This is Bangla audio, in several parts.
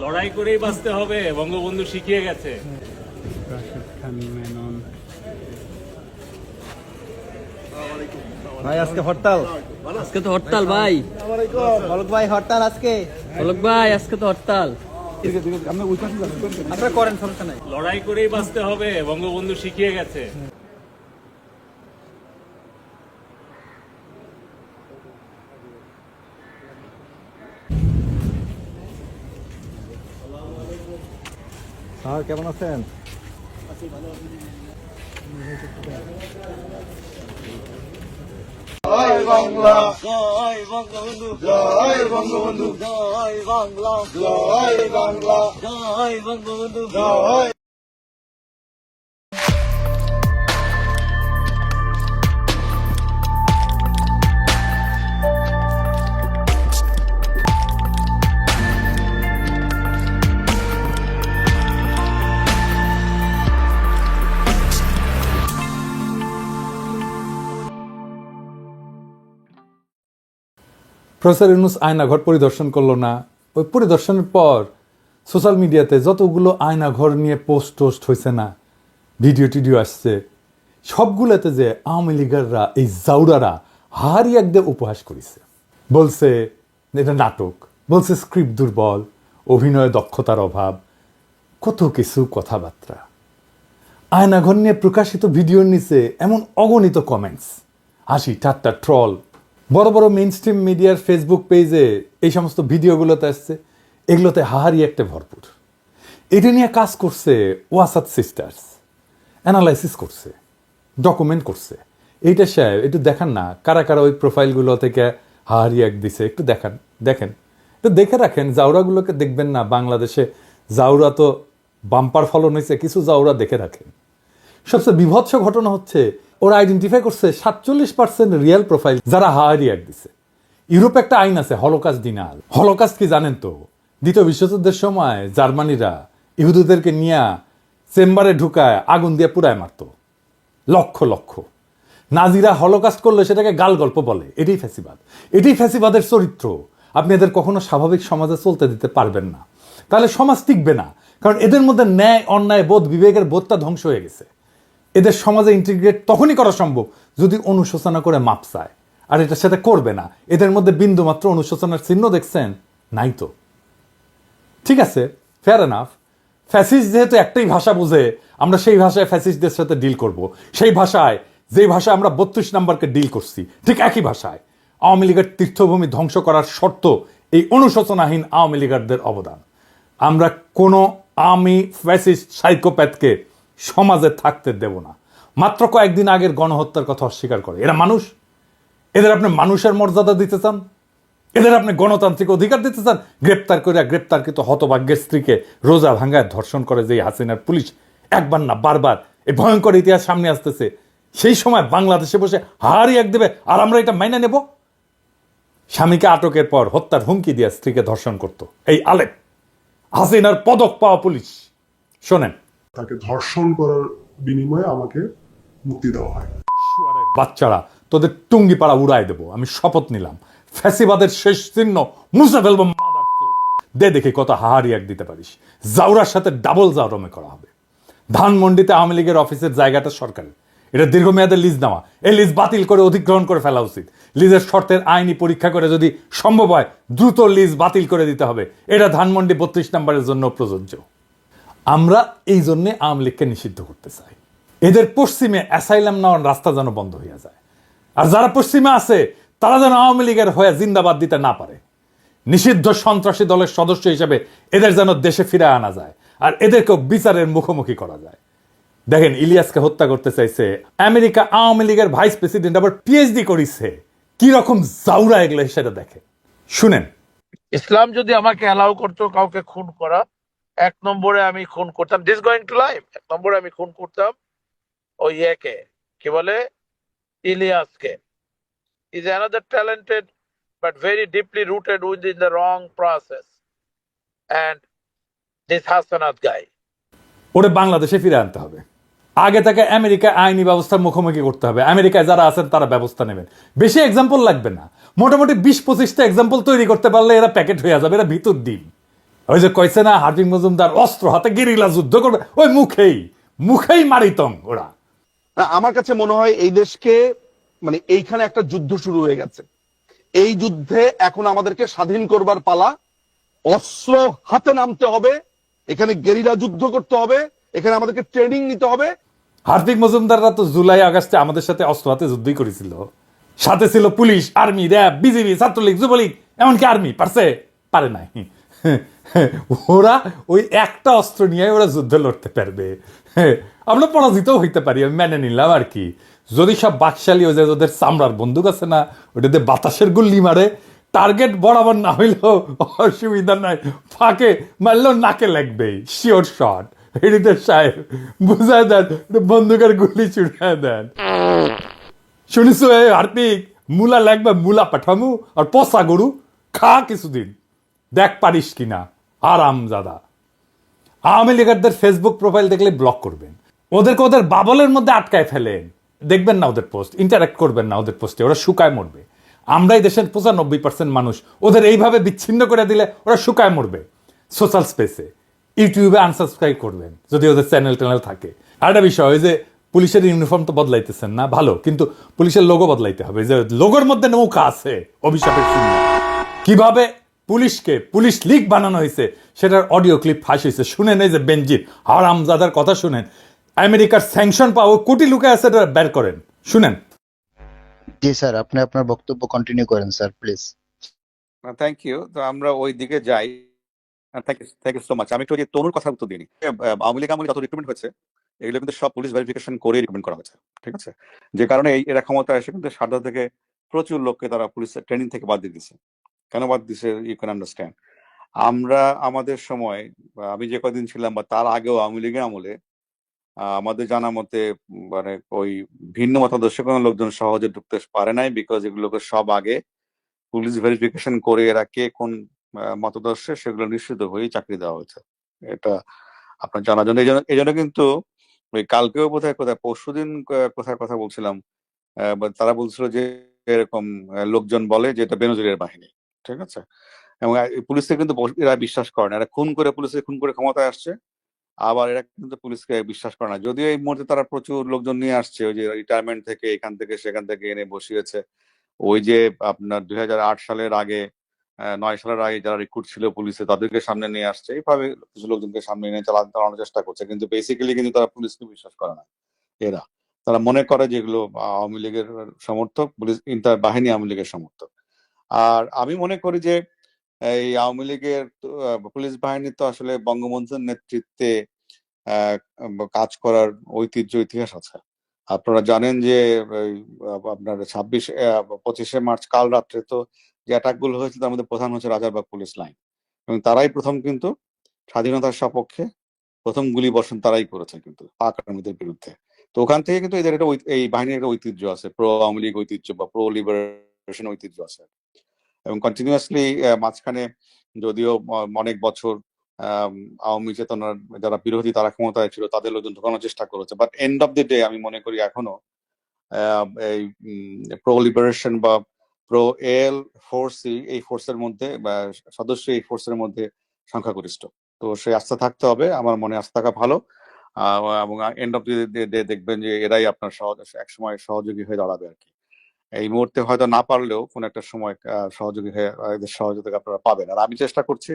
লড়াই করেই বাঁচতে হবে, বঙ্গবন্ধু শিখিয়ে গেছে। রাশেদ খান মেনন। ভাই আজকে হরতাল। আজকে তো হরতাল ভাই। ফলক ভাই হরতাল আজকে। ফলক ভাই আজকে তো হরতাল। আপনারা করেন, সমস্যা নাই। লড়াই করেই বাঁচতে হবে, বঙ্গবন্ধু শিখিয়ে গেছে। স্যার কেমন আছেন? জয় বাংলা, জয় বঙ্গবন্ধু, জয় বঙ্গবন্ধু, জয় বাংলা, জয় বাংলা, জয় বঙ্গবন্ধু। জয়। প্রফেসর ইউনূস আয়নাঘর পরিদর্শন করলো না। ওই পরিদর্শনের পর সোশ্যাল মিডিয়াতে যতগুলো আয়নাঘর নিয়ে পোস্ট টোস্ট হয়েছে না, ভিডিও টিডিও আসছে, সবগুলোতে যে আওয়ামী লীগাররা, এই জাউরারা হারি একদম উপহাস করেছে। বলছে এটা নাটক, বলছে স্ক্রিপ্ট দুর্বল, অভিনয় দক্ষতার অভাব, কত কিছু কথাবার্তা। আয়নাঘর নিয়ে প্রকাশিত ভিডিওর নিচে এমন অগণিত কমেন্টস, হাসি ঠাট্টা, ট্রল। বড় বড় মেইন স্ট্রিম মিডিয়ার ফেসবুক পেজে এই সমস্ত ভিডিওগুলোতে আসছে, এগুলোতে হাহারি একটা ভরপুর। এটা নিয়ে কাজ করছে ওয়াসাদ সিস্টার্স, অ্যানালাইসিস করছে, ডকুমেন্ট করছে। এইটা সাহেব একটু দেখান না, কারা কারা ওই প্রোফাইলগুলো থেকে হাহারি এক দিছে, একটু দেখেন, একটু দেখে রাখেন। জাউরাগুলোকে দেখবেন না, বাংলাদেশে জাউরা তো বাম্পার ফলন হয়েছে, কিছু জাউরা দেখে রাখেন। সবচেয়ে বিভৎস ঘটনা হচ্ছে ওরা আইডেন্টিফাই করছে 47% রিয়েল প্রোফাইল যারা হায়ারি এক দিছে। ইউরোপে একটা আইন আছে হলোকাস্ট ডিনাল। হলোকাস্ট কি জানেন তো? দ্বিতীয় বিশ্বযুদ্ধের সময় জার্মানিরা ইহুদিদেরকে নিয়ে চেম্বারে ঢুকায় আগুন দিয়ে পুড়ায় মারত লক্ষ লক্ষ। নাজিরা হলোকাস্ট করলে সেটাকে গাল গল্প বলে। এটাই ফ্যাসিবাদ, এটাই ফ্যাসিবাদের চরিত্র। আপনি এদের কখনো স্বাভাবিক সমাজে চলতে দিতে পারবেন না, তাহলে সমাজ টিকবে না। কারণ এদের মধ্যে ন্যায় অন্যায় বোধ, বিবেকের বোধটা ধ্বংস হয়ে গেছে। এদের সমাজে ইন্টিগ্রেট তখনই করা সম্ভব যদি অনুশোচনা করে মাপ চায়, আর এটা সেটা করবে না। এদের মধ্যে বিন্দুমাত্র অনুশোচনার চিহ্ন দেখছেন? নাই তো। ঠিক আছে, ফেয়ার এনাফ। ফ্যাসিস্ট যেহেতু একটাই ভাষা বুঝে, আমরা সেই ভাষায় ফ্যাসিস্টদের সাথে ডিল করব। সেই ভাষায়, যেই ভাষায় আমরা 32 নম্বরকে ডিল করছি, ঠিক একই ভাষায়। আওয়ামী লীগের তীর্থভূমি ধ্বংস করার শর্ত এই অনুশোচনাহীন আওয়ামী লীগারদের অবদান। আমরা কোনো আওয়ামী ফ্যাসিস্ট সাইকোপ্যাথকে সমাজে থাকতে দেব না। মাত্র কয়েকদিন আগের গণহত্যার কথা অস্বীকার করে। এরা মানুষ? এদের আপনি মানুষের মর্যাদা দিতে চান? এদের আপনি গণতান্ত্রিক অধিকার দিতে চান? গ্রেপ্তার করে গ্রেপ্তারকৃত হতভাগ্যের স্ত্রীকে রোজা ভাঙ্গায় ধর্ষণ করে যে হাসিনার পুলিশ একবার না বারবার, এই ভয়ঙ্কর ইতিহাস সামনে আসতেছে, সেই সময় বাংলাদেশে বসে হারি এক দেবে আর আমরা এটা মাইনা নেব? স্বামীকে আটকের পর হত্যার হুমকি দিয়ে স্ত্রীকে ধর্ষণ করত এই আলেপ, হাসিনার পদক পাওয়া পুলিশ। শোনেন, তাকে ধর্ষণ করার বিনিময়ে আমাকে মুক্তি দেওয়া হয়। বাচ্চারা, তোদের টুঙ্গি পাড়া উড়াই দেবো, আমি শপথ নিলাম। ফ্যাসিবাদের শেষ চিহ্ন মুছে ফেলবো। দে দেখি কত হাহারি এক দিতে পারিস। জাউরার সাথে ডাবল জাউরমে করা হবে। ধানমন্ডিতে আওয়ামী লীগের অফিসের জায়গাটা সরকারের, এটা দীর্ঘমেয়াদের লিজ নেওয়া। এই লিজ বাতিল করে অধিগ্রহণ করে ফেলা উচিত। লিজের শর্তের আইনি পরীক্ষা করে যদি সম্ভব হয় দ্রুত লিজ বাতিল করে দিতে হবে। এটা ধানমন্ডি 32 নম্বরের জন্য প্রযোজ্য। আমরা এই জন্যে আওয়ামী লীগকে নিষিদ্ধ করতে চাই। এদের পশ্চিমে অ্যাসাইলাম নেওয়ার রাস্তা যেন বন্ধ হয়ে যায়, আর যারা পশ্চিমে আছে তারা যেন আওয়ামী লীগের হয়ে জিন্দাবাদ দিতে না পারে। নিষিদ্ধ সন্ত্রাসী দলের সদস্য হিসেবে এদের যেন দেশে ফিরে আনা যায়, আর এদেরকেও বিচারের মুখোমুখি করা যায়। দেখেন, ইলিয়াসকে হত্যা করতে চাইছে আমেরিকা আওয়ামী লীগের ভাইস প্রেসিডেন্ট, আবার পিএইচডি করিছে। কি রকম জাউরা এগুলো সেটা দেখে শুনেন। ইসলাম যদি আমাকে অ্যালাউ করতো কাউকে খুন করা, 1 নম্বরে আমি খুন করতাম, দিস গোয়িং টু লাইফ, 1 নম্বরে আমি খুন করতাম ওই একে, কি বলে, ইলিয়াসকে। Is another talented but very deeply rooted within the wrong process. And this Hassanat guy, ওরে বাংলাদেশে ফিরে আনতে হবে। আগে তাকে আমেরিকা আইনি ব্যবস্থার মুখোমুখি করতে হবে। আমেরিকায় যারা আছেন তারা ব্যবস্থা নেবেন। বেশি এক্সাম্পল লাগবে না, মোটামুটি 20-25টা এক্সাম্পল তৈরি করতে পারলে এরা প্যাকেট হয়ে যাবে। এরা ভিতর ডিম। ওই যে কইছে না হার্দিক মজুমদার অস্ত্র হাতে গেরিলা যুদ্ধ করবে, ওই মুখেই মারিতং ওরা। না, আমার কাছে মনে হয় এই দেশকে মানে এইখানে একটা যুদ্ধ শুরু হয়ে গেছে। এই যুদ্ধে এখন আমাদেরকে স্বাধীন করবার পালা। অস্ত্র হাতে নামতে হবে, এখানে গেরিলা যুদ্ধ করতে হবে, এখানে আমাদেরকে ট্রেনিং নিতে হবে। হার্দিক মজুমদাররা তো জুলাই আগস্টে আমাদের সাথে অস্ত্র হাতে যুদ্ধই করেছিল, সাথে ছিল police, army, RAB, BGB, Chhatra League, Jubo League, এমনকি আর্মি। পারে নাই। ওরা ওই একটা অস্ত্র নিয়ে ওরা যুদ্ধ লড়তে পারবে। আমরা পরাজিত হইতে পারি, আমি মেনে নিলাম আর কি। যদি সব বাকশালী ওই যে ওদের চামড়ার বন্দুক আছে না, ওটাতে বাতাসের গুল্লি মারে, টার্গেট বরাবর না হইলেও অসুবিধা নাই, ফাঁকে মারলেও নাকে লাগবে, শিওর শট। হৃদয় সাহেব বুঝায় দেন, বন্দুকের গুলি ছুড়ায় দেন। শুনিস হার্দিক, মুলা লাগবে, মুলা পাঠামু আর পচা গরু খা কিছুদিন, দেখ পারিস কিনা। আরামজাদা। আওয়ামী লীগারদের ফেসবুক প্রোফাইল দেখলে ব্লক করবেন, ওদের বাবলের মধ্যে আটকায় ফেলেন, দেখবেন না ওদের পোস্ট, ইন্টারাক্ট করবেন না ওদের পোস্টে, ওরা শুকায় মরবে। আমরাই দেশের 95% মানুষ, ওদের এইভাবে বিচ্ছিন্ন করে দিলে ওরা শুকায় মরবে। সোশ্যাল স্পেসে, ইউটিউবে আনসাবস্ক্রাইব করবেন যদি ওদের চ্যানেল থাকে। আর একটা বিষয়, ওই যে পুলিশের ইউনিফর্ম তো বদলাইতেছেন না, ভালো, কিন্তু পুলিশের লোগো বদলাইতে হবে। যে লোগোর মধ্যে নৌকা আছে, অভিশাপের চিহ্ন। কিভাবে পুলিশকে পুলিশ লীগ বানানো হয়েছে সেটার অডিও ক্লিপ ফাঁস হয়েছে, শুনেন। এই যে বেনজির হারামজাদার কথা শুনেন, আমেরিকার স্যাংশন পাওয়া কোটি লোকে আছে, এটা বের করেন, শুনেন। জি স্যার, আপনি আপনার বক্তব্য কন্টিনিউ করেন স্যার, প্লিজ। Thank you. তো আমরা ওই দিকে যাই। Thank you so much. আমি একটু যে তনুর কথা উত্তর দিই। আওয়ামী লীগ যত রিক্রুটমেন্ট হয়েছে এগুলো কিন্তু সব পুলিশ ভেরিফিকেশন করে রিক্রুটমেন্ট করা হয়েছে, ঠিক আছে? যে কারণে এরা ক্ষমতা এসে কিন্তু সারদা থেকে প্রচুর লোককে তারা পুলিশ ট্রেনিং থেকে বাদ দিয়ে দিচ্ছে। কেন বাদ দিচ্ছে ইউ ক্যান আন্ডারস্ট্যান্ড। আমরা আমাদের সময়, আমি যে কদিন ছিলাম বা তার আগেও আওয়ামী লীগের আমলে আমাদের জানা মতে মানে ওই ভিন্ন মতাদর্শ কোনো লোকজন সহজে ঢুকতে পারে নাই, বিকজ এগুলোকে সব আগে পুলিশ ভেরিফিকেশন করে এরা কে কোন মতাদর্শে সেগুলো নিশ্চিত হয়ে চাকরি দেওয়া হয়েছে। এটা আপনার জানার জন্য। এই জন্য কিন্তু ওই কালকেও কোথায় পরশুদিন কোথায় কথা বলছিলাম, তারা বলছিল যে এরকম লোকজন বলে যে এটা বেনজিরের বাহিনী, ঠিক আছে? এবং পুলিশকে কিন্তু এরা বিশ্বাস করে না, এরা খুন করে ক্ষমতায় আসছে, আবার এরা কিন্তু পুলিশকে বিশ্বাস করে না। যদিও এই মুহূর্তে তারা প্রচুর লোকজন নিয়ে আসছে, ওই যে রিটায়ারমেন্ট থেকে এখান থেকে সেখান থেকে এনে বসিয়েছে। ওই যে আপনার 2008 সালের আগে 9 সালের আগে যারা রিক্রুট ছিল পুলিশে তাদেরকে সামনে নিয়ে আসছে, এইভাবে কিছু লোকজনকে সামনে এনে চালানোর চেষ্টা করছে, কিন্তু বেসিক্যালি কিন্তু তারা পুলিশকে বিশ্বাস করে না। তারা মনে করে যেগুলো আওয়ামী লীগের সমর্থক, পুলিশ বাহিনী আওয়ামী লীগের সমর্থক। আর আমি মনে করি যে এই আওয়ামী লীগের পুলিশ বাহিনী তো আসলে বঙ্গবন্ধুর নেতৃত্বে কাজ করার ইতিহাস আছে। আপনারা জানেন যে আপনার 25শে মার্চ কাল রাত্রে তো যে অ্যাটাক গুলো হয়েছিল তার মধ্যে প্রধান হচ্ছে রাজারবাগ পুলিশ লাইন, এবং তারাই প্রথম কিন্তু স্বাধীনতার সপক্ষে প্রথম গুলি বর্ষণ তারাই করেছে কিন্তু পাক আর্মিদের বিরুদ্ধে। তো ওখান থেকে কিন্তু এদের একটা এই বাহিনীর একটা ঐতিহ্য আছে, প্রো আওয়ামী লীগ ঐতিহ্য বা প্রো লিবারেশন ঐতিহ্য আছে। এবং কন্টিনিউয়াসলি মাঝখানে যদিও অনেক বছর আওয়ামী চেতনার যারা বিরোধী তারা ক্ষমতায় ছিল, তাদের লোকজন ঢোকানোর চেষ্টা করেছে, but end of the day আমি মনে করি এখনো এই প্রো লিবারেশন বা প্রো এল ফোর্স, এই ফোর্সের মধ্যে বা সদস্য এই ফোর্সের মধ্যে সংখ্যাগরিষ্ঠ। তো সেই আস্থা থাকতে হবে, আমার মনে আস্থা থাকা ভালো। এবং এন্ড অফ দি ডে দেখবেন যে এরাই আপনার একসময় সহযোগী হয়ে দাঁড়াবে আর কি। এই মুহূর্তে হয়তো না পারলেও কোন একটা সময় সহযোগী হয়ে এদের সহযোগিতা আপনারা পাবেন। আর আমি চেষ্টা করছি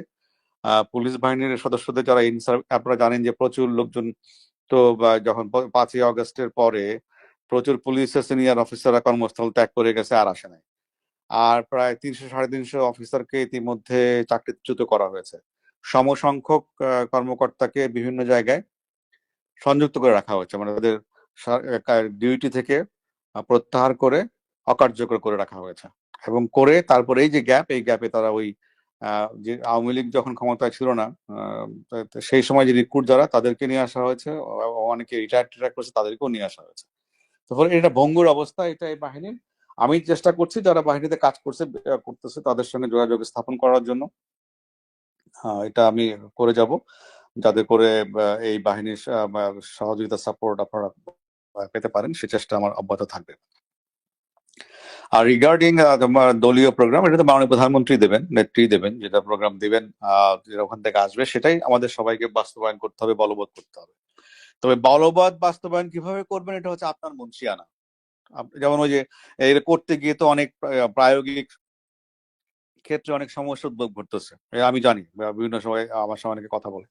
পুলিশ বাহিনীর সদস্যদের যারা আপনারা জানেন যে প্রচুর লোকজন তো যখন 5ই আগস্টের পরে প্রচুর পুলিশের সিনিয়র অফিসাররা কর্মস্থল ত্যাগ করে গেছে, আর আসে নাই। আর প্রায় 300-350 অফিসারকে ইতিমধ্যে চাকরিচ্যুত করা হয়েছে। সমসংখ্যক কর্মকর্তাকে বিভিন্ন জায়গায় সংযুক্ত করে রাখা হয়েছে, মানে তাদের ডিউটি থেকে প্রত্যাহার করে অকার্যকর করে রাখা হয়েছে। এবং করে তারপরে এই যে এই গ্যাপে তারা ওই যে আওয়ামী লীগ যখন ক্ষমতায় ছিল না সেই সময় যে রিক্রুট যারা তাদেরকে নিয়ে আসা হয়েছে, অনেকে রিটায়ার করছে তাদেরকেও নিয়ে আসা হয়েছে। তারপরে এটা ভঙ্গুর অবস্থা, এটা এই বাহিনীর। আমি চেষ্টা করছি যারা বাহিনীতে কাজ করতেছে তাদের সঙ্গে যোগাযোগ স্থাপন করার জন্য। এটা আমি করে যাব, যাতে করে এই বাহিনীর সহযোগিতা সাপোর্ট আপনারা পেতে পারেন, সে চেষ্টা আমার অব্যাহত থাকবে। আর রিগার্ডিং তোমার দলীয় প্রোগ্রাম, এটা তো মাননীয় প্রধানমন্ত্রী দেবেন, নেত্রী দেবেন, যেটা প্রোগ্রাম দিবেন যেটা ওখান থেকে আসবে সেটাই আমাদের সবাইকে বাস্তবায়ন করতে হবে, বলবৎ করতে হবে। তবে বলবৎ বাস্তবায়ন কিভাবে করবেন এটা হচ্ছে আপনার মুন্সিয়ানা। যেমন ওই যে এটা করতে গিয়ে তো অনেক প্রায়োগিক ক্ষেত্রে অনেক সমস্যা উদ্ভব ঘটতেছে, আমি জানি, বিভিন্ন সময় আমার সঙ্গে অনেকে কথা বলে।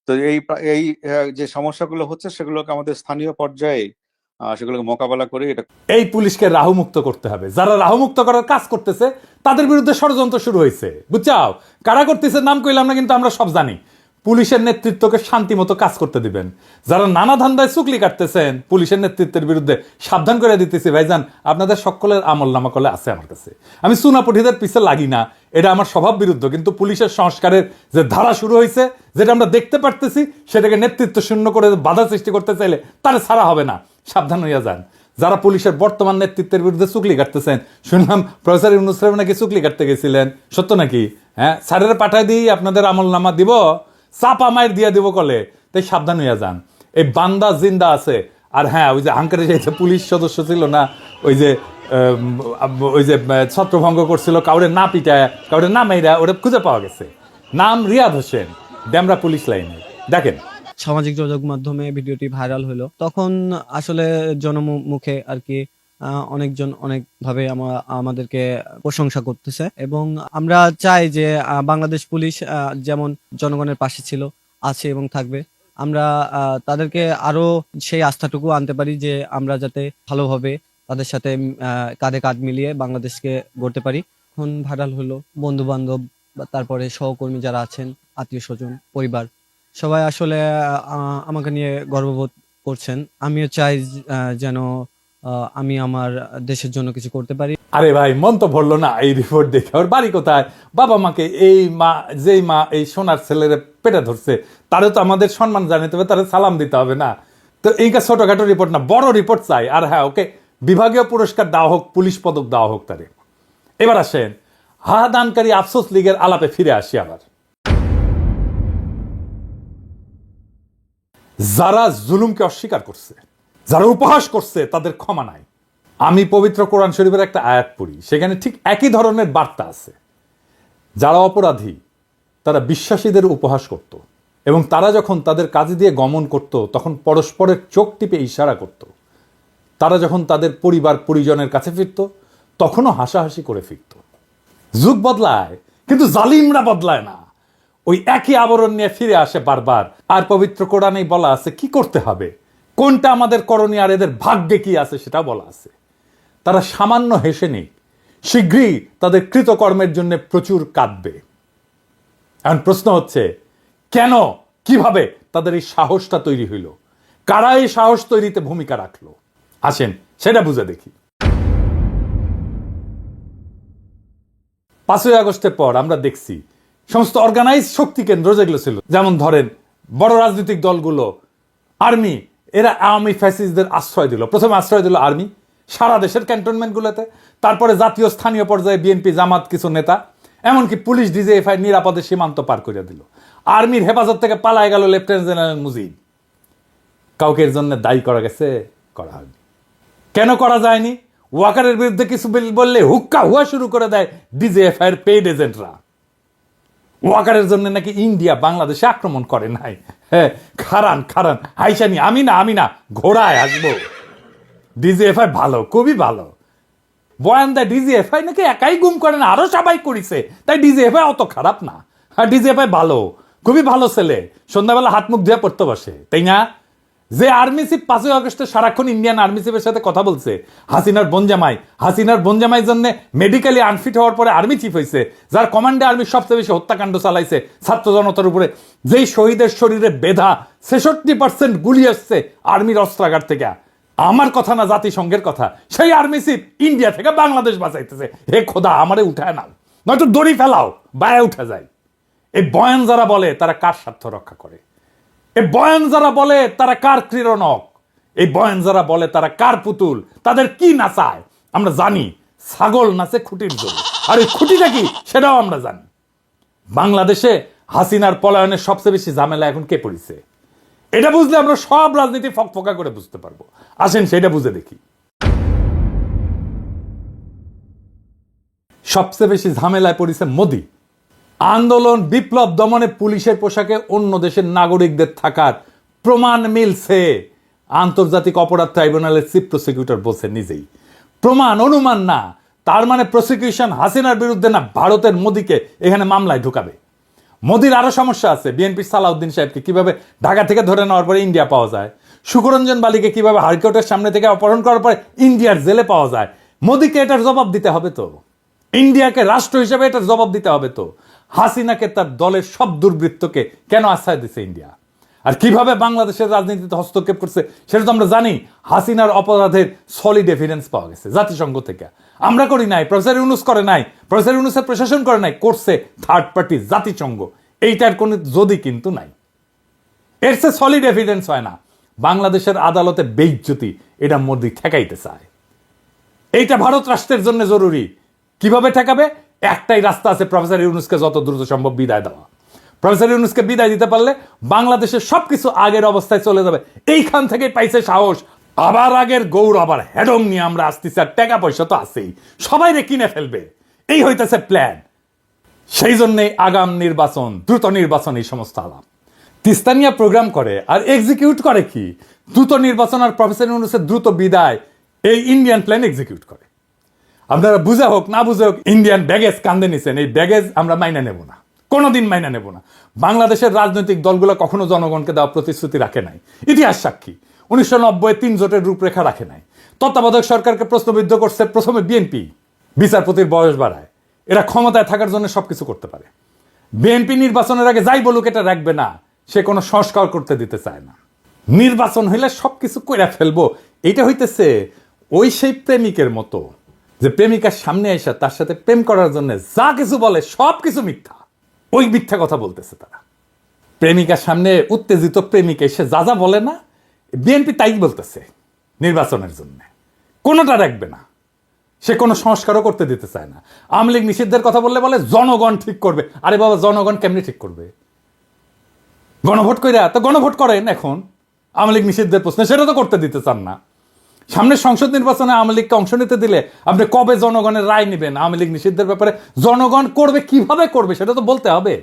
তো এই যে সমস্যাগুলো হচ্ছে সেগুলোকে আমাদের স্থানীয় পর্যায়ে সেগুলোকে মোকাবেলা করে এটা এই পুলিশকে রাহুমুক্ত করতে হবে। যারা রাহুমুক্ত করার কাজ করতেছে তাদের বিরুদ্ধে ষড়যন্ত্র শুরু হয়েছে, বুঝছাও? কারা করতেছে নাম কইলাম না, কিন্তু আমরা সব জানি। পুলিশের নেতৃত্বকে শান্তি মতো কাজ করতে দিবেন। যারা নানা ধান্দায় চুকলি কাটতেছেন পুলিশের নেতৃত্বের বিরুদ্ধে সাবধান করে দিতেছি, ভাইজান আপনাদের সকলের আমল নামা করলে আছে আমার কাছে। আমি চুনাপঠিদের পিছে লাগি না, এটা আমার স্বভাব বিরুদ্ধ, কিন্তু পুলিশের সংস্কারের যে ধারা শুরু হয়েছে, যেটা আমরা দেখতে পারতেছি, সেটাকে নেতৃত্ব শূন্য করে বাধা সৃষ্টি করতে চাইলে তারা ছাড়া হবে না। সাবধান হইয়া যান যারা পুলিশের বর্তমান নেতৃত্বের বিরুদ্ধে চুকলি কাটতেছেন। শুনলাম প্রফেসর ইউনূস সাহেব নাকি চুকলি কাটতে গেছিলেন, সত্য নাকি? হ্যাঁ, স্যারের পাঠায় দিই আপনাদের আমল নামা দিব, চাপা মায়ের দিয়ে দিব কলে। তাই সাবধান হইয়া যান, এই বান্দা জিন্দা আছে। আর হ্যাঁ, ওই যে হাঙ্কারে যে পুলিশ সদস্য ছিল না, ওই যে ছত্রভঙ্গ করছিল, কাউরে না পিটায় কাউরে না মাইরা, ওটা খুঁজে পাওয়া গেছে। নাম রিয়াদ হোসেন, ডেমরা পুলিশ লাইনে। দেখেন, সামাজিক যোগাযোগ মাধ্যমে ভিডিওটি ভাইরাল হলো, তখন আসলে জনমুখে আর কি অনেকজন অনেকভাবে আমাদেরকে প্রশংসা করতেছে, এবং আমরা চাই যে বাংলাদেশ পুলিশ যেমন জনগণের পাশে ছিল, আছে এবং থাকবে, আমরা তাদেরকে আরো সেই আস্থাটুকু আনতে পারি যে আমরা যাতে ভালোভাবে তাদের সাথে কাঁধে কাঁধ মিলিয়ে বাংলাদেশকে গড়তে পারি। এখন ভাইরাল হলো, বন্ধু বান্ধব, তারপরে সহকর্মী যারা আছেন, আত্মীয় স্বজন, পরিবার, সবাই আসলে আমাকে নিয়ে গর্ববোধ করছেন। আমিও চাই যেন আমি আমার দেশের জন্য কিছু করতে পারি। আরে ভাই, মন তো ভরলো না এই রিপোর্ট দেখে। ওর বাড়ি কোথায়? বাবা মাকে, যেই মা এই সোনার ছেলের পেটে ধরছে, তারে তো আমাদের সম্মান জানাতে হবে, তারে সালাম দিতে হবে না? তো এইটা ছোটখাটো রিপোর্ট না, বড় রিপোর্ট চাই। আর হ্যাঁ, ওকে বিভাগীয় পুরস্কার দেওয়া হোক, পুলিশ পদক দেওয়া হোক তারে। এবার আসেন হাদানকারী আফসোস লীগের আলাপে ফিরে আসি। আবার যারা জুলুমকে অস্বীকার করছে, যারা উপহাস করছে, তাদের ক্ষমা নাই। আমি পবিত্র কোরআন শরীফের একটা আয়াত পড়ি, সেখানে ঠিক একই ধরনের বার্তা আছে। যারা অপরাধী তারা বিশ্বাসীদের উপহাস করত, এবং তারা যখন তাদের কাজ দিয়ে গমন করত তখন পরস্পরের চোখ টিপে ইশারা করত। তারা যখন তাদের পরিবার পরিজনের কাছে ফিরত তখনও হাসাহাসি করে ফিরত। যুগ বদলায় কিন্তু জালিমরা বদলায় না, ওই একই আবরণ নিয়ে ফিরে আসে বারবার। আর পবিত্র কোরআনেই বলা আছে কি করতে হবে, কোনটা আমাদের করণীয়, আর এদের ভাগ্যে কি আছে সেটা বলা আছে। তারা সামান্য হেসে নেই, শীঘ্রই তাদের কৃতকর্মের জন্য প্রচুর কাঁদবে। এখন প্রশ্ন হচ্ছে, কেন, কিভাবে তাদের এই সাহসটা তৈরি হইল? কারা এই সাহস তৈরিতে ভূমিকা রাখলো? আসেন সেটা বুঝে দেখি। 5ই আগস্টের পর আমরা দেখছি সমস্ত অর্গানাইজ শক্তি কেন্দ্র যেগুলো ছিল, যেমন ধরেন বড় রাজনৈতিক দলগুলো, আর্মি, এরা আওয়ামী ফ্যাসিস্টদের আশ্রয় দিল। প্রথমে আশ্রয় দিল আর্মি সারা দেশের ক্যান্টনমেন্টগুলোতে, তারপরে জাতীয় স্থানীয় পর্যায়ে বিএনপি, জামাত, কিছু নেতা, এমনকি পুলিশ ডিজিএফআই নিরাপদে সীমান্ত পার করে দিল। আর্মির হেফাজত থেকে পালায় গেল লেফটেন্যান্ট জেনারেল মুজিব। কাউকে এর জন্য দায়ী করা গেছে? করা হয়নি। কেন করা যায়নি? ওয়াকারের বিরুদ্ধে কিছু বললে হুক্কা হুয়া শুরু করে দেয় ডিজিএফআই এর পেইড এজেন্টরা। ওয়াকারের জন্য নাকি ইন্ডিয়া বাংলাদেশে আক্রমণ করে নাই। হ্যাঁ, খারান হাইসানি, আমি না ঘোড়ায় আসবো। ডিজিএফআই ভালো, খুবই ভালো। বয়ান দেয় ডিজিএফআই নাকি একাই গুম করে না, আরো সবাই করেছে, তাই ডিজিএফআই অত খারাপ না। হ্যাঁ, ডিজিএফআই ভালো, খুবই ভালো ছেলে, সন্ধ্যাবেলা হাত মুখ ধুয়ে পড়তে বসে, তাই না? যে আর্মি চিফ 5ই আগস্টে সারাক্ষণ ইন্ডিয়ান আর্মি চিফের সাথে কথা বলছে, হাসিনার বোনজামাই জন্য মেডিকেলি আনফিট হওয়ার পরে আর্মি চিফ হয়েছে, যার কমান্ডে আর্মি সবচেয়ে বেশি হত্যাকাণ্ড চালাইছে ছাত্র জনতার উপরে, যেই শহীদের শরীরে বেধা 66% গুলি আসছে আর্মির অস্ত্রাগার থেকে। আমার কথা না, জাতিসংঘের কথা। সেই আর্মি চিফ ইন্ডিয়া থেকে বাংলাদেশ বাঁচাইতেছে। হে খোদা, আমারে উঠায় না, নয়তো দড়ি ফেলাও, বায়ে উঠে যায়। এই বয়ান যারা বলে তারা কার স্বার্থ রক্ষা করে? এই বয়ান যারা বলে তারা কার ক্রীড়নক? এই বয়ান যারা বলে তারা কার পুতুল? তাদের কি নাচায় আমরা জানি। ছাগল নাচে খুঁটির জন্য, আর এই খুঁটিটা কি সেটাও আমরা জানি। বাংলাদেশে হাসিনার পলায়নের সবচেয়ে বেশি ঝামেলা এখন কে পড়েছে? এটা বুঝলে আমরা সব রাজনীতি ফকফকা করে বুঝতে পারবো। আসেন সেটা বুঝে দেখি। সবচেয়ে বেশি ঝামেলায় পড়েছে মোদি। আন্দোলন বিপ্লব দমনে পুলিশের পোশাকে অন্য দেশের নাগরিকদের থাকার প্রমাণ মিলছে। আন্তর্জাতিক অপরাধ ট্রাইব্যুনালের চিফ প্রসিকিউটর বলছে নিজেই, প্রমাণ অনুমান না। তার মানে প্রসিকিউশন হাসিনার বিরুদ্ধে না, ভারতের মোদিকে এখানে মামলায় ঢুকাবে। মোদির আরো সমস্যা আছে। বিএনপির সালাউদ্দিন সাহেবকে কিভাবে ঢাকা থেকে ধরে নেওয়ার পরে ইন্ডিয়া পাওয়া যায়, সুকরঞ্জন বালিকে কিভাবে হাইকোর্টের সামনে থেকে অপহরণ করার পরে ইন্ডিয়ার জেলে পাওয়া যায়। মোদিকে এটার জবাব দিতে হবে তো, ইন্ডিয়াকে রাষ্ট্র হিসেবে এটার জবাব দিতে হবে তো। হাসিনাকে তার দলের সব দুর্বৃত্তকে কেন আশ্রয় দিচ্ছে ইন্ডিয়া, আর কিভাবে বাংলাদেশের রাজনীতিতে হস্তক্ষেপ করছে সেটা তো আমরা জানি। হাসিনার অপরাধের সলিড এভিডেন্স পাওয়া গেছে জাতিসংঘ থেকে। আমরা করি নাই, প্রফেসর ইউনূস করে নাই, প্রফেসর ইউনূসের প্রশাসন করে নাই, করছে থার্ড পার্টি জাতিসংঘ। এইটার কোনো যদি কিন্তু নাই, এর সে সলিড এভিডেন্স হয় না। বাংলাদেশের আদালতে বেইজ্জতি, এটা মোদি ঠেকাইতে চায়। এইটা ভারত রাষ্ট্রের জন্য জরুরি। কিভাবে ঠেকাবে? একটাই রাস্তা আছে, প্রফেসর ইউনূসকে যত দ্রুত সম্ভব বিদায় দেওয়া। প্রফেসর ইউনূসকে বিদায় দিতে পারলে বাংলাদেশের সবকিছু আগের অবস্থায় চলে যাবে। এইখান থেকে পাইছে সাহস, আবার আগের গৌর, আবার হেডম নিয়ে আমরা আসতেছি। আর টাকা পয়সা তো আছেই, সবাই রে কিনে ফেলবে, এই হইতেছে প্ল্যান। সেই জন্যই আগাম নির্বাচন, দ্রুত নির্বাচন, এই সমস্ত আলাপ। তিস্তানিয়া প্রোগ্রাম করে আর এক্সিকিউট করে কি? দ্রুত নির্বাচন আর প্রফেসর ইউনূসের দ্রুত বিদায়, এই ইন্ডিয়ান প্ল্যান এক্সিকিউট করে। আপনারা বুঝা হোক না বুঝা হোক, ইন্ডিয়ান ব্যাগেজ কান্দে নিছেন। এই ব্যাগেজ আমরা মাইনা নেব না, কোনোদিন মাইনা নেব না। বাংলাদেশের রাজনৈতিক দলগুলো কখনো জনগণকে দেওয়া প্রতিশ্রুতি রাখে নাই, ইতিহাস সাক্ষী। 1990 3 জোটের রূপরেখা রাখে নাই। তত্ত্বাবধায়ক সরকারকে প্রশ্নবিদ্ধ করছে প্রথমে বিএনপি, বিচারপতির বয়স বাড়ায়। এরা ক্ষমতায় থাকার জন্য সবকিছু করতে পারে। বিএনপি নির্বাচনের আগে যাই বলুক এটা রাখবে না, সে কোনো সংস্কার করতে দিতে চায় না। নির্বাচন হইলে সবকিছু কইরা ফেলবো, এইটা হইতেছে ওই সেই প্রেমিকের মতো, যে প্রেমিকার সামনে এসে তার সাথে প্রেম করার জন্য যা কিছু বলে সবকিছু মিথ্যা। ওই মিথ্যা কথা বলতেছে তারা। প্রেমিকার সামনে উত্তেজিত প্রেমিক এসে যা যা বলে না, বিএনপি তাই বলতেছে নির্বাচনের জন্য। কোনোটা রাখবে না, সে কোনো সংস্কারও করতে দিতে চায় না। আওয়ামী লীগ নিষিদ্ধের কথা বললে বলে জনগণ ঠিক করবে। আরে বাবা, জনগণ কেমনি ঠিক করবে? গণভোট কইরা তো গণভোট করেন এখন আওয়ামী লীগ নিষিদ্ধের প্রশ্নে, সেটা তো করতে দিতে চান না। সামনে সংসদ নির্বাচনে আওয়ামী লীগকে অংশ নিতে দিলে আপনি কবে জনগণের রায় নেবেন আওয়ামী লীগ নিষিদ্ধের ব্যাপারে? জনগণ করবে, কিভাবে করবে সেটা তো বলতে হবে।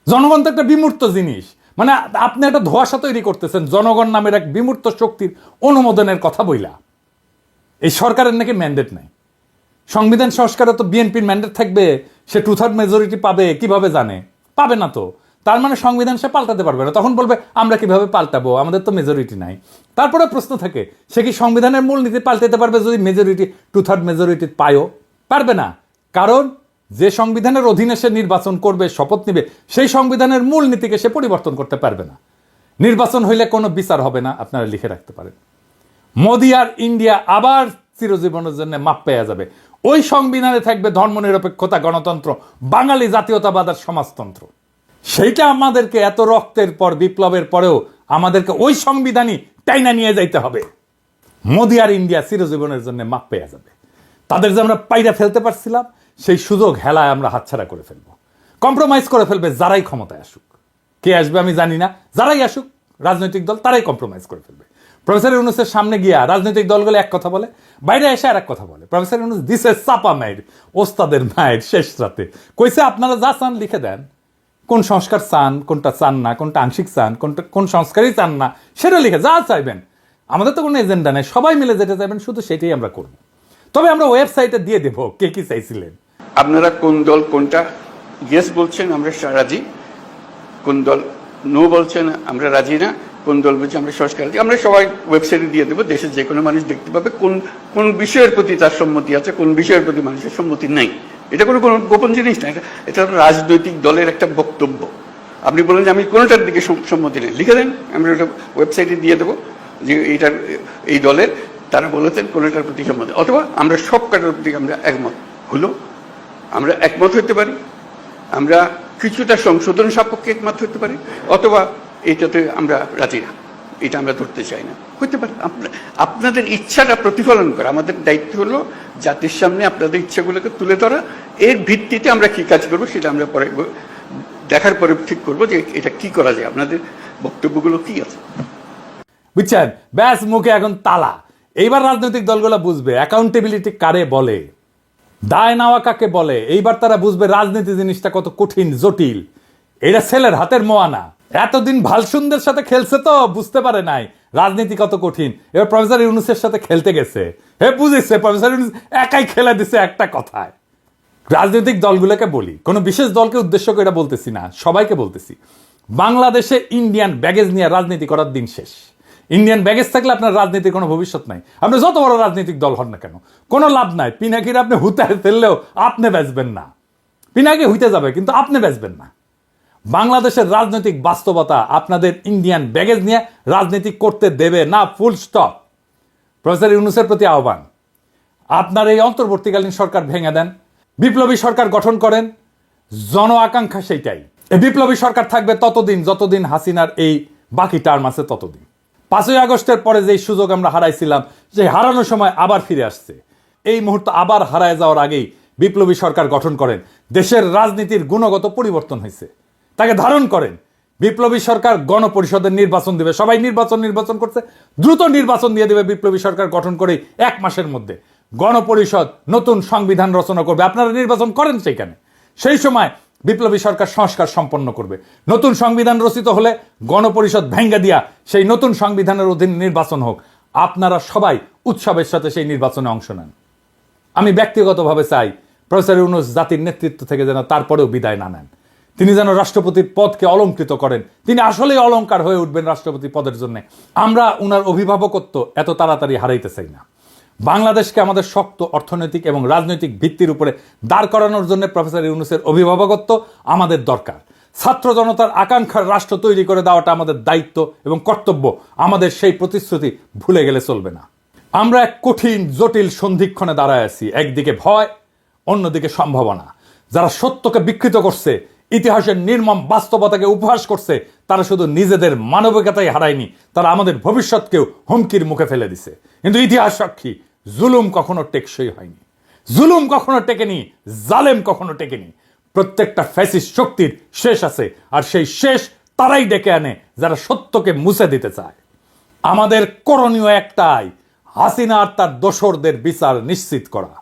জনগণ তো একটা বিমূর্ত জিনিস, মানে আপনি একটা ধোঁয়াশা তৈরি করতেছেন জনগণ নামের এক বিমূর্ত শক্তির অনুমোদনের কথা বইলা। এই সরকারের নাকি ম্যান্ডেট নাই। সংবিধান সংস্কারে তো বিএনপির ম্যান্ডেট থাকবে, সে 2/3 মেজরিটি পাবে, কিভাবে জানে? পাবে না তো। তার মানে সংবিধান সে পাল্টাতে পারবে না। তখন বলবে আমরা কিভাবে পাল্টাবো, আমাদের তো মেজরিটি নাই। তারপরে প্রশ্ন থাকে, সে কি সংবিধানের মূলনীতি পাল্টাতে পারবে যদি মেজরিটি 2/3 মেজরিটি পায়ও? পারবে না। কারণ যে সংবিধানের অধীনে সে নির্বাচন করবে, শপথ নিবে, সেই সংবিধানের মূলনীতিকে সে পরিবর্তন করতে পারবে না। নির্বাচন হইলে কোনো বিচার হবে না, আপনারা লিখে রাখতে পারেন। মোদি আর ইন্ডিয়া আবার চিরজীবনের জন্য মাপ পেয়ে যাবে। ওই সংবিধানে থাকবে ধর্মনিরপেক্ষতা, গণতন্ত্র, বাঙালি জাতীয়তাবাদ আর সমাজতন্ত্র। সেইটা আমাদেরকে এত রক্তের পর, বিপ্লবের পরেও আমাদেরকে ওই সংবিধানই টাইনা নিয়ে যাইতে হবে। মোদি আর ইন্ডিয়া চিরজীবনের জন্য মাপ পেয়ে যাবে। তাদের যে আমরা পাইরা ফেলতে পারছিলাম, সেই সুযোগ হেলায় আমরা হাতছাড়া করে ফেলবো। কম্প্রোমাইজ করে ফেলবে যারাই ক্ষমতায় আসুক। কে আসবে আমি জানি না, যারাই আসুক রাজনৈতিক দল তারাই কম্প্রোমাইজ করে ফেলবে। প্রফেসর ইউনূসের সামনে গিয়া রাজনৈতিক দলগুলো এক কথা বলে, বাইরে এসে আর এক কথা বলে। প্রফেসর ইউনূস দিছে চাপা মায়ের, ওস্তাদের মায়ের শেষ রাতে কইছে আপনারা যা চান লিখে দেন, কোন সংস্কার চান, কোনটা চান না, কোনটা আংশিক চান, কোন সংস্কারই চান না, সেটা লিখে যা চাইবেন। আমাদের তো কোনো এজেন্ডা নেই, সবাই মিলে যেটা চাইবেন শুধু সেটাই আমরা করব। তবে আমরা ওয়েবসাইটে দিয়ে দেবো কে কি চাইছিলেন। আপনারা কোন দল কোনটা ইয়েস বলছেন আমরা রাজি, কোন দল নো বলছেন আমরা রাজি না, কোন দল বলছে আমরা সংস্কার রাজি, আমরা সবাই ওয়েবসাইটে দিয়ে দেবো। দেশের যে কোনো মানুষ দেখতে পাবে কোন কোন বিষয়ের প্রতি তার সম্মতি আছে, কোন বিষয়ের প্রতি মানুষের সম্মতি নাই। এটা কোনো গোপন জিনিস না, এটা রাজনৈতিক দলের একটা বক্তব্য। আপনি বলেন যে আমি কোনোটার দিকে সম্মতি নেই, লিখে দেন, আমরা ওটা ওয়েবসাইটে দিয়ে দেবো যে এইটার এই দলের তারা বলেছেন কোনোটার প্রতি সম্মতি, অথবা আমরা সব কাটার প্রতি আমরা একমত হলো, আমরা একমত হতে পারি, আমরা কিছুটা সংশোধন সাপেক্ষে একমত হতে পারি, অথবা এইটাতে আমরা রাজি না, এটা আমরা ধরতে চাই না, হতে পারে। আপনাদের ইচ্ছাটা প্রতিফলন করা আমাদের দায়িত্ব হলো জাতির সামনে আপনাদের ইচ্ছাগুলোকে তুলে ধরা। এর ভিত্তিতে আমরা কি কাজ করবো সেটা আমরা পরে দেখার পরে ঠিক করবো যে এটা কি করা যায়, আপনাদের বক্তব্যগুলো কি আছে। বুঝছেন? ব্যাস মুখে এখন তালা। এইবার রাজনৈতিক দলগুলো বুঝবে অ্যাকাউন্টেবিলিটি কারে বলে। দায় নেওয়া কাকে বলে এইবার তারা বুঝবে রাজনীতি জিনিসটা কত কঠিন জটিল। এটা ছেলের হাতের মোয়ানা। এতদিন ভালসুন্দের সাথে খেলছে তো বুঝতে পারে নাই রাজনীতি কত কঠিন। এবার প্রফেসর ইউনূসের সাথে খেলতে গেছে, বুঝেছে প্রফেসর ইউনূস একাই খেলে দিছে একটা কথায়। রাজনৈতিক দলগুলোকে বলি, কোনো বিশেষ দলকে উদ্দেশ্য করে এটা বলতেছি না, সবাইকে বলতেছি, বাংলাদেশে ইন্ডিয়ান ব্যাগেজ নিয়ে রাজনীতি করার দিন শেষ। ইন্ডিয়ান ব্যাগেজ থাকলে আপনার রাজনীতির কোনো ভবিষ্যৎ নাই। আপনি যত বড় রাজনৈতিক দল হন না কেন, কোনো লাভ নাই। পিনাকির আপনি হুতায় ফেললেও আপনি বেচবেন না। পিনাকি হইতে যাবে কিন্তু আপনি বেচবেন না। বাংলাদেশের রাজনৈতিক বাস্তবতা আপনাদের ইন্ডিয়ান ব্যাগেজ নিয়ে রাজনীতি করতে দেবে না, ফুল স্টপ। প্রফেসর ইউনূসের প্রতি আহ্বান, আপনার এই অন্তর্বর্তীকালীন সরকার ভেঙে দেন, বিপ্লবী সরকার গঠন করেন। জন আকাঙ্ক্ষা সেইটাই। এই বিপ্লবী সরকার থাকবে ততদিন যতদিন হাসিনার এই বাকি টার্ম আছে ততদিন। 5ই আগস্টের পরে যে সুযোগ আমরা হারাইছিলাম, সেই হারানোর সময় আবার ফিরে আসছে। এই মুহূর্ত আবার হারায় যাওয়ার আগেই বিপ্লবী সরকার গঠন করেন। দেশের রাজনীতির গুণগত পরিবর্তন হয়েছে, তাকে ধারণ করেন। বিপ্লবী সরকার গণপরিষদের নির্বাচন দিবে, সবাই নির্বাচন করছে, দ্রুত নির্বাচন দিয়ে দেবে। বিপ্লবী সরকার গঠন করে 1 মাসের মধ্যে গণপরিষদ নতুন সংবিধান রচনা করবে। আপনারা নির্বাচন করেন সেইখানে, সেই সময় বিপ্লবী সরকার সংস্কার সম্পন্ন করবে। নতুন সংবিধান রচিত হলে গণপরিষদ ভেঙ্গে দিয়া সেই নতুন সংবিধানের অধীনে নির্বাচন হোক। আপনারা সবাই উৎসবের সাথে সেই নির্বাচনে অংশ নেন। আমি ব্যক্তিগতভাবে চাই প্রফেসর ইউনূস জাতির নেতৃত্ব থেকে যেন তারপরেও বিদায় না নেন। তিনি যেন রাষ্ট্রপতির পদকে অলংকৃত করেন। তিনি আসলেই অলংকার হয়ে উঠবেন রাষ্ট্রপতি পদের জন্য। আমরা উনার অভিভাবকত্ব এত তাড়াতাড়ি হারাইতে চাই না। বাংলাদেশকে আমাদের শক্ত অর্থনৈতিক এবং রাজনৈতিক ভিত্তির উপরে দাঁড় করানোর জন্য প্রফেসর ইউনূসের অভিভাবকত্ব আমাদের দরকার। ছাত্র জনতার আকাঙ্ক্ষার রাষ্ট্র তৈরি করে দেওয়াটা আমাদের দায়িত্ব এবং কর্তব্য। আমাদের সেই প্রতিশ্রুতি ভুলে গেলে চলবে না। আমরা এক কঠিন জটিল সন্ধিক্ষণে দাঁড়ায় আছি। একদিকে ভয়, অন্যদিকে সম্ভাবনা। যারা সত্যকে বিকৃত করছে, ইতিহাসের নির্মম বাস্তবতাকে উপহাস করছে, তারা শুধু নিজেদের মানবিকতাই হারায়নি, তারা আমাদের ভবিষ্যৎকেও হুমকির মুখে ফেলে দিছে। কিন্তু ইতিহাস সাক্ষী, জুলুম কখনো টেকসই হয়নি, জুলুম কখনো টেকেনি, জালেম কখনো টেকেনি। প্রত্যেকটা ফ্যাসিস্ট শক্তির শেষ আছে, আর সেই শেষ তারাই ডেকে আনে যারা সত্যকে মুছে দিতে চায়। আমাদের করণীয় একটাই, হাসিনা আর তার দোসরদের বিচার নিশ্চিত করা,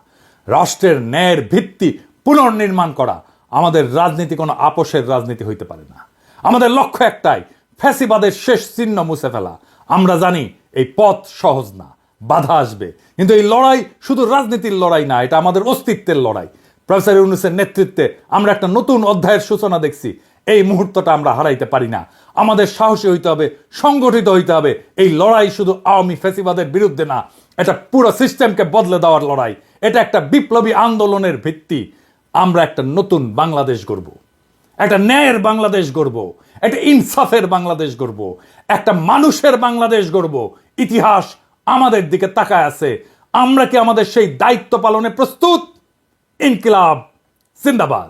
রাষ্ট্রের ন্যায়ের ভিত্তি পুনর্নির্মাণ করা। আমাদের রাজনীতি কোনো আপোষের রাজনীতি হইতে পারে না। আমাদের লক্ষ্য একটাই, ফ্যাসিবাদের শেষ চিহ্ন মুছে ফেলা। আমরা জানি এই পথ সহজ না, বাধা আসবে, কিন্তু এই লড়াই শুধু রাজনীতির লড়াই না, এটা আমাদের অস্তিত্বের লড়াই। প্রফেসর ইউনূসের নেতৃত্বে আমরা একটা নতুন অধ্যায়ের সূচনা দেখছি। এই মুহূর্তটা আমরা হারাইতে পারি না। আমাদের সাহসী হইতে হবে, সংগঠিত হইতে হবে। এই লড়াই শুধু আওয়ামী ফ্যাসিবাদের বিরুদ্ধে না, এটা পুরো সিস্টেমকে বদলে দেওয়ার লড়াই। এটা একটা বিপ্লবী আন্দোলনের ভিত্তি। আমরা একটা নতুন বাংলাদেশ গড়ব, একটা ন্যায়ের বাংলাদেশ গড়ব, একটা ইনসাফের বাংলাদেশ গড়ব, একটা মানুষের বাংলাদেশ গড়ব। ইতিহাস আমাদের দিকে তাকায় আছে। আমরা কি আমাদের সেই দায়িত্ব পালনে প্রস্তুত? ইনকিলাব জিন্দাবাদ।